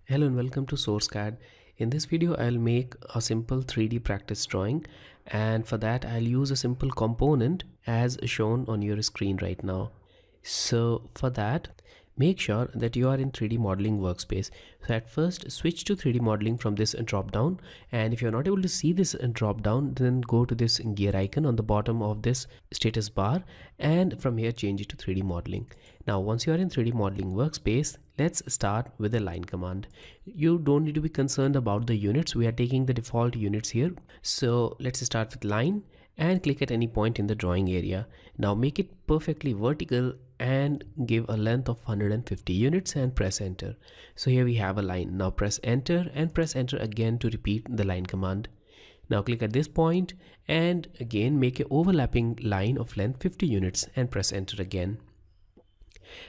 Hello and welcome to SourceCAD. In this video, I'll make a simple 3D practice drawing, and for that I'll use a simple component as shown on your screen right now. So for that, make sure that you are in 3D modeling workspace. So at first switch to 3D modeling from this drop down, and if you're not able to see this drop down, then go to this gear icon on the bottom of this status bar, and from here change it to 3D modeling. Now once you are in 3D modeling workspace, let's start with the line command. You don't need to be concerned about the units. We are taking the default units here. So let's start with line and click at any point in the drawing area. Now make it perfectly vertical and give a length of 150 units and press enter. So here we have a line. Now press enter and press enter again to repeat the line command. Now click at this point and again make an overlapping line of length 50 units and press enter again.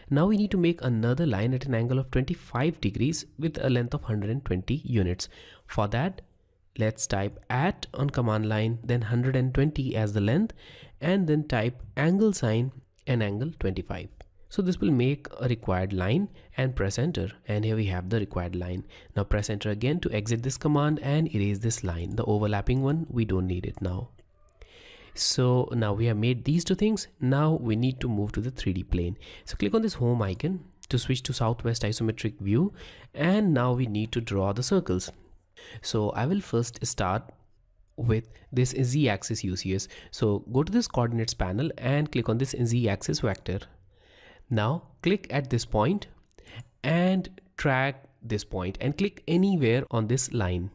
Now we need to make another line at an angle of 25 degrees with a length of 120 units. For that, let's type at on command line, then 120 as the length, and then type angle sign and angle 25. So this will make a required line and press enter, and here we have the required line. Now press enter again to exit this command and erase this line. The overlapping one, we don't need it now. So now we have made these two things. Now we need to move to the 3D plane. So click on this home icon to switch to southwest isometric view, and now we need to draw the circles. So I will first start with this z-axis UCS. So go to this coordinates panel and click on this z-axis vector. Now click at this point and track this point and click anywhere on this line.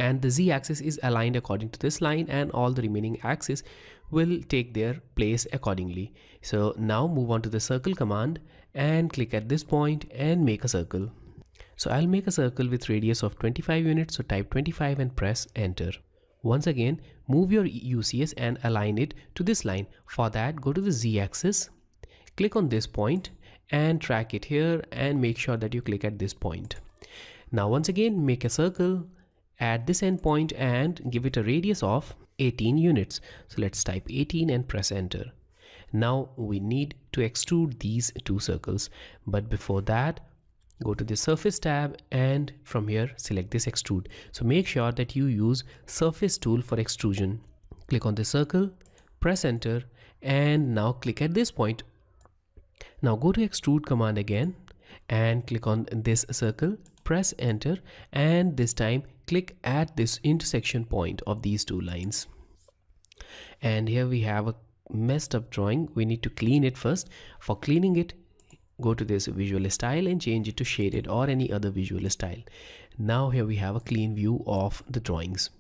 And the z-axis is aligned according to this line, and all the remaining axes will take their place accordingly. So now move on to the circle command and click at this point and make a circle. So I'll make a circle with radius of 25 units. So type 25 and press enter. Once again, move your UCS and align it to this line. For that, go to the z-axis, click on this point and track it here, and make sure that you click at this point. Now once again, make a circle at this endpoint and give it a radius of 18 units. So let's type 18 and press enter. Now we need to extrude these two circles, but before that, go to the surface tab and from here select this extrude. So make sure that you use surface tool for extrusion. Click on the circle, press enter, and now click at this point. Now go to extrude command again and click on this circle, press enter, and this time click at this intersection point of these two lines. And here we have a messed up drawing. We need to clean it first. For cleaning it, go to this visual style and change it to shaded or any other visual style. Now here we have a clean view of the drawings.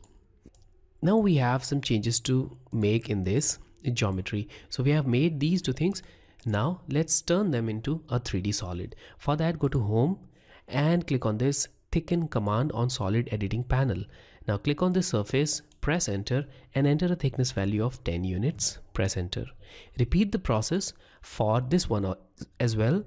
Now we have some changes to make in this geometry. So we have made these two things. Now let's turn them into a 3D solid. For that, go to home and click on this thicken command on solid editing panel. Now click on the surface, press enter, and enter a thickness value of 10 units. Press enter. Repeat the process for this one as well.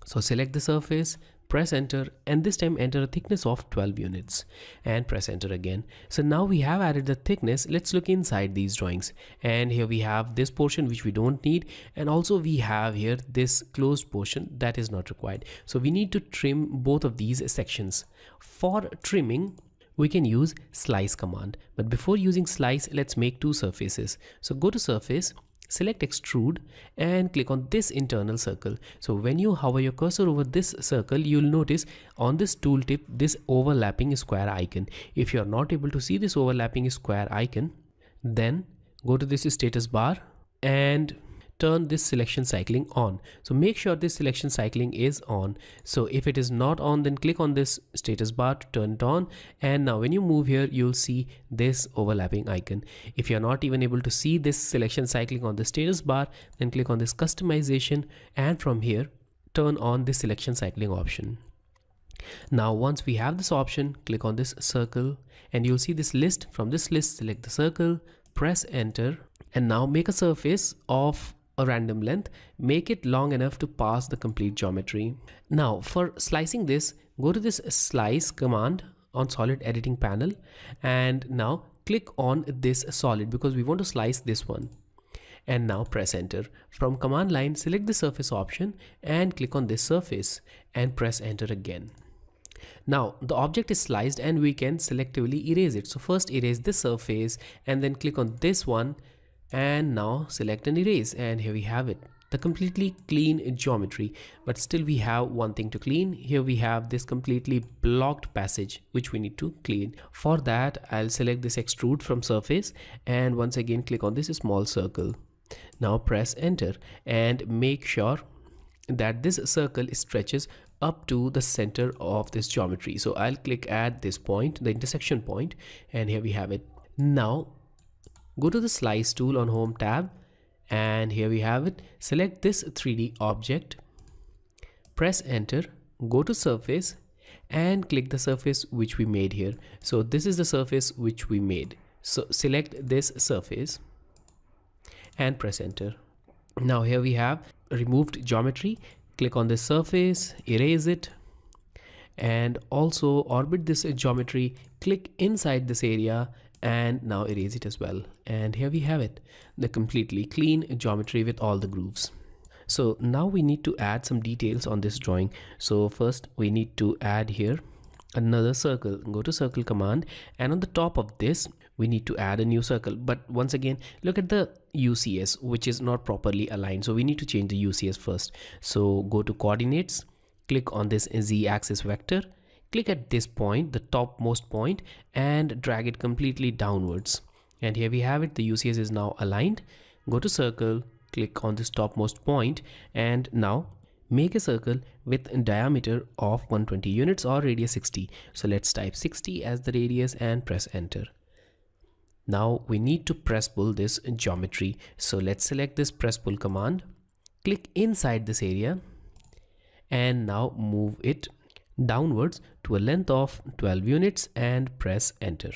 So select the surface, press enter, and this time enter a thickness of 12 units and press enter again. So now we have added the thickness. Let's look inside these drawings, and here we have this portion which we don't need, and also we have here this closed portion that is not required. So we need to trim both of these sections. For trimming, we can use slice command, but before using slice, let's make two surfaces. So go to surface, select extrude, and click on this internal circle. So when you hover your cursor over this circle, you'll notice on this tooltip this overlapping square icon. If you are not able to see this overlapping square icon, then go to this status bar and turn this selection cycling on. So make sure this selection cycling is on. So if it is not on, then click on this status bar to turn it on, and now when you move here, you'll see this overlapping icon. If you're not even able to see this selection cycling on the status bar, then click on this customization, and from here turn on this selection cycling option. Now once we have this option, click on this circle and you'll see this list. From this list, select the circle, press enter, and now make a surface of a random length. Make it long enough to pass the complete geometry. Now for slicing this, go to this slice command on solid editing panel, and now click on this solid because we want to slice this one. and now press enter. From command line, select the surface option and click on this surface and press enter again. Now the object is sliced and we can selectively erase it. So first erase this surface and then click on this one and now select and erase, and here we have it, the completely clean geometry. But still we have one thing to clean. Here we have this completely blocked passage which we need to clean. For that I'll select this extrude from surface and once again click on this small circle. Now press enter and make sure that this circle stretches up to the center of this geometry. So I'll click at this point, the intersection point, and here we have it. Now go to the slice tool on home tab and here we have it. Select this 3D object, press enter, go to surface and click the surface which we made here. So this is the surface which we made. So select this surface and press enter. Now here we have removed geometry. Click on this surface, erase it, and also orbit this geometry, click inside this area and now erase it as well. And here we have it, the completely clean geometry with all the grooves. So now we need to add some details on this drawing. So first we need to add here another circle. Go to circle command and on the top of this we need to add a new circle. But once again, look at the UCS which is not properly aligned, so we need to change the UCS first. So go to coordinates, click on this z-axis vector, click at this point, the topmost point, and drag it completely downwards. And here we have it, the UCS is now aligned. Go to circle, click on this topmost point, and now make a circle with a diameter of 120 units or radius 60. So let's type 60 as the radius and press enter. Now we need to press pull this geometry. So let's select this press pull command, click inside this area and now move it downwards to a length of 12 units and press enter.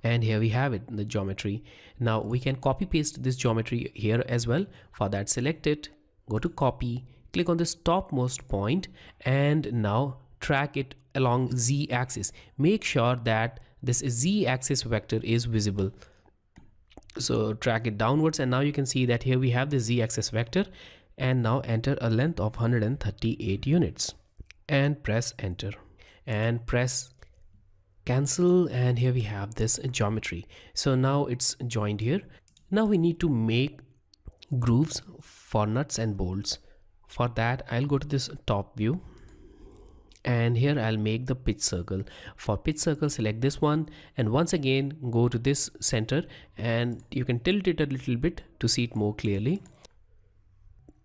And here we have it, the geometry. Now we can copy paste this geometry here as well. For that, select it, go to copy, click on this topmost point and now track it along Z axis. Make sure that this Z axis vector is visible. So track it downwards and now you can see that here we have the Z axis vector, and now enter a length of 138 units and press enter and press cancel, and here we have this geometry. So now it's joined here. Now we need to make grooves for nuts and bolts. For that I'll go to this top view and here I'll make the pitch circle. For pitch circle, select this one and once again go to this center and you can tilt it a little bit to see it more clearly.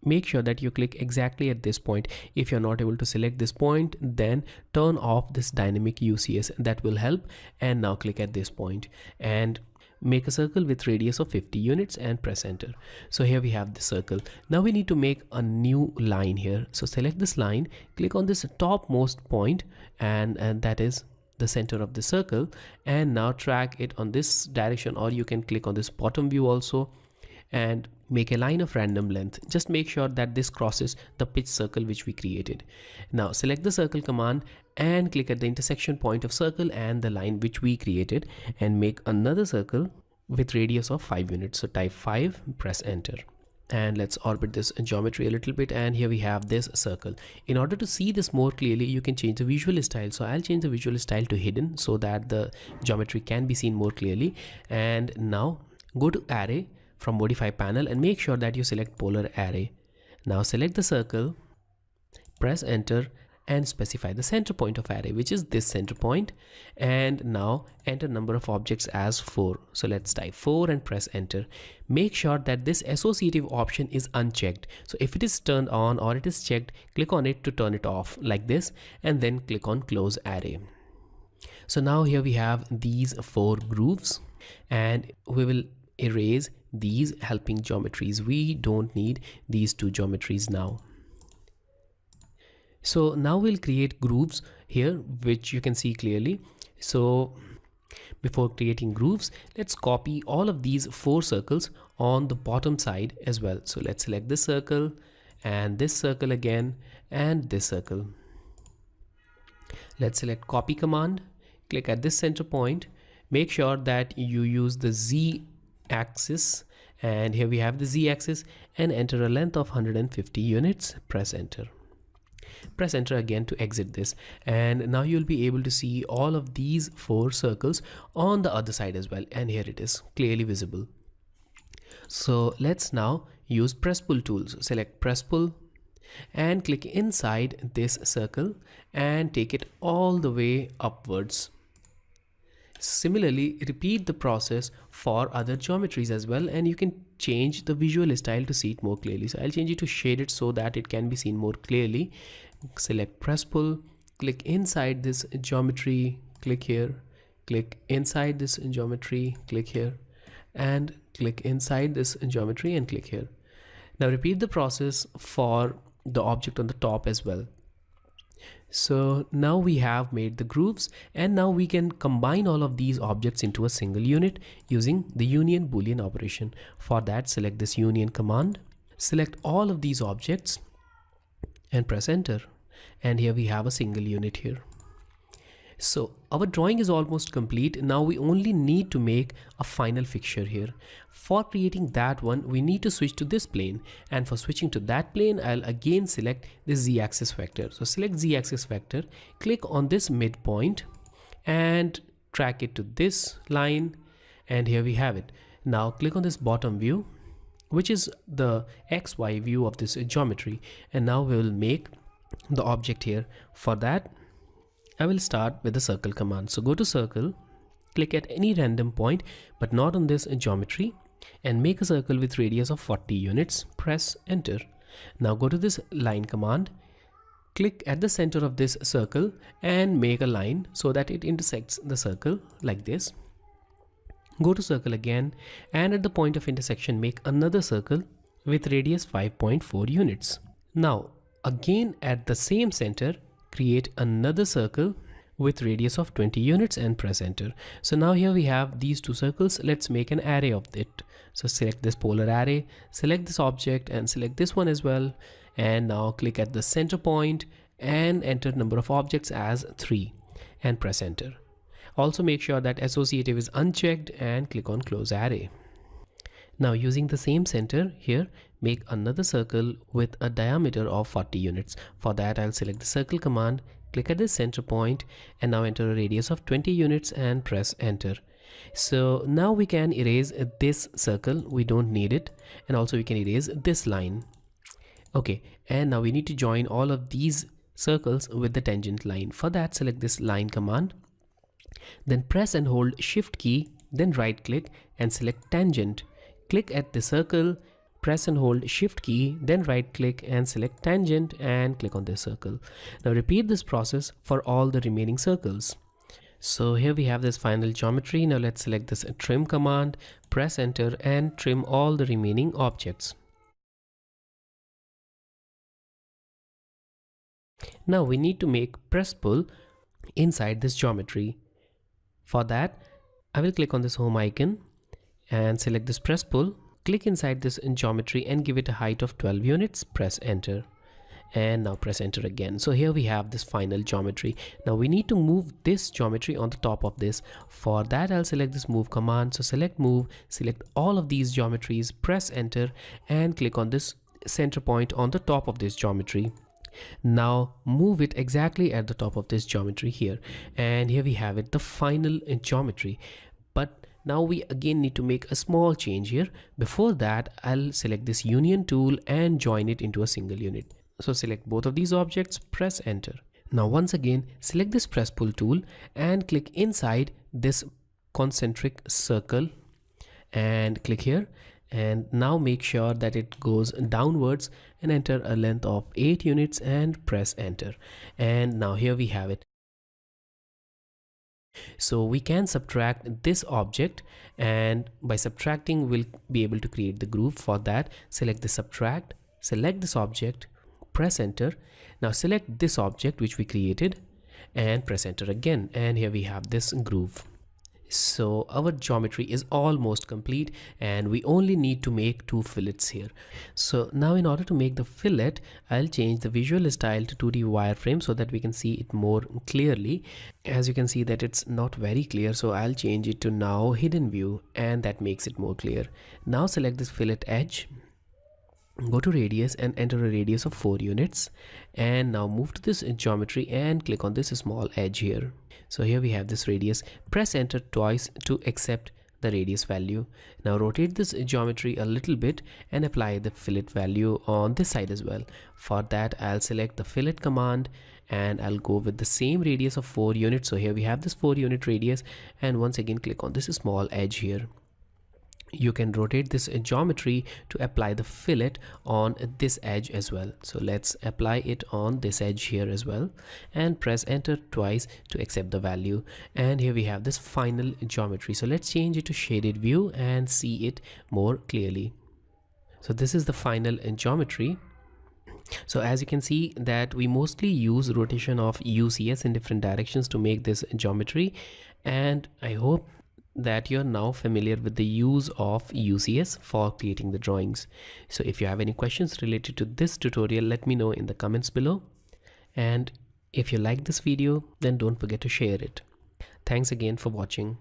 Make sure that you click exactly at this point. If you're not able to select this point, then turn off this dynamic UCS, that will help. And now click at this point and make a circle with radius of 50 units and press enter. So here we have the circle. Now we need to make a new line here. So select this line, click on this topmost point and that is the center of the circle, and now track it on this direction, or you can click on this bottom view also and make a line of random length. Just make sure that this crosses the pitch circle which we created. Now select the circle command and click at the intersection point of circle and the line which we created and make another circle with radius of 5 units. So type 5, press enter. And let's orbit this geometry a little bit, and here we have this circle. In order to see this more clearly, you can change the visual style. So I'll change the visual style to hidden so that the geometry can be seen more clearly. And now go to array from modify panel and make sure that you select polar array. Now select the circle, press enter and specify the center point of array, which is this center point, and now enter number of objects as 4. So let's type 4 and press enter. Make sure that this associative option is unchecked. So if it is turned on or it is checked, click on it to turn it off like this, and then click on close array. So now here we have these 4 grooves, and we will erase these helping geometries. We don't need these 2 geometries now. So now we'll create grooves here, which you can see clearly. So before creating grooves, let's copy all of these 4 circles on the bottom side as well. So let's select this circle and this circle again and this circle. Let's select copy command, click at this center point, make sure that you use the Z axis and here we have the z-axis, and enter a length of 150 units. Press enter. Press enter again to exit this, and now you'll be able to see all of these 4 circles on the other side as well, and here it is clearly visible. So let's now use press pull tools. Select press pull and click inside this circle and take it all the way upwards. Similarly, repeat the process for other geometries as well, and you can change the visual style to see it more clearly. So I'll change it to shaded so that it can be seen more clearly. Select press pull, click inside this geometry, click here, click inside this geometry, click here, and click inside this geometry and click here. Now repeat the process for the object on the top as well. So now we have made the grooves, and now we can combine all of these objects into a single unit using the union boolean operation. For that, select this union command, select all of these objects and press enter, and here we have a single unit here. So our drawing is almost complete. Now we only need to make a final fixture here. For creating that one, we need to switch to this plane, and for switching to that plane, I'll again select the z-axis vector. So select z-axis vector, click on this midpoint and track it to this line, and here we have it. Now click on this bottom view, which is the XY view of this geometry, and now we will make the object here. For that, I will start with the circle command. So go to circle, click at any random point but not on this geometry, and make a circle with radius of 40 units. Press enter. Now go to this line command, click at the center of this circle and make a line so that it intersects the circle like this. Go to circle again, and at the point of intersection make another circle with radius 5.4 units. Now again at the same center, create another circle with radius of 20 units and press enter. So now here we have these 2 circles. Let's make an array of it. So select this polar array, select this object and select this one as well, and now click at the center point and enter number of objects as 3 and press enter. Also make sure that associative is unchecked and click on close array. Now using the same center here, make another circle with a diameter of 40 units. For that, I'll select the circle command, click at this center point and now enter a radius of 20 units and press enter. So now we can erase this circle, we don't need it, and also we can erase this line. Okay, and now we need to join all of these circles with the tangent line. For that, select this line command, then press and hold shift key, then right click and select tangent. Click at the circle, press and hold shift key, then right click and select tangent and click on this circle. Now repeat this process for all the remaining circles. So here we have this final geometry. Now let's select this trim command, press enter and trim all the remaining objects. Now we need to make press pull inside this geometry. For that, I will click on this home icon and select this press pull. Click inside this geometry and give it a height of 12 units. Press enter and now press enter again. So here we have this final geometry. Now we need to move this geometry on the top of this. For that, I'll select this move command. So select move, select all of these geometries, press enter and click on this center point on the top of this geometry. Now move it exactly at the top of this geometry here, and here we have it, the final geometry. But now we again need to make a small change here. Before that, I'll select this union tool and join it into a single unit. So select both of these objects, press enter. Now once again, select this press pull tool and click inside this concentric circle and click here. And now make sure that it goes downwards and enter a length of 8 units and press enter. And now here we have it. So we can subtract this object, and by subtracting we'll be able to create the groove. For that, select the subtract, select this object, press enter. Now select this object which we created and press enter again, and here we have this groove. So our geometry is almost complete and we only need to make 2 fillets here. So now in order to make the fillet, I'll change the visual style to 2D wireframe so that we can see it more clearly. As you can see that it's not very clear, so I'll change it to now hidden view, and that makes it more clear. Now select this fillet edge, go to radius and enter a radius of 4 units, and now move to this geometry and click on this small edge here. So here we have this radius. Press enter twice to accept the radius value. Now rotate this geometry a little bit and apply the fillet value on this side as well. For that I'll select the fillet command and I'll go with the same radius of 4 units. So here we have this 4 unit radius, and once again click on this small edge here. You can rotate this geometry to apply the fillet on this edge as well. So let's apply it on this edge here as well, and press enter twice to accept the value. And here we have this final geometry. So let's change it to shaded view and see it more clearly. So this is the final geometry. So as you can see that we mostly use rotation of UCS in different directions to make this geometry, and I hope that you're now familiar with the use of UCS for creating the drawings. So if you have any questions related to this tutorial, let me know in the comments below. And if you like this video, then don't forget to share it. Thanks again for watching.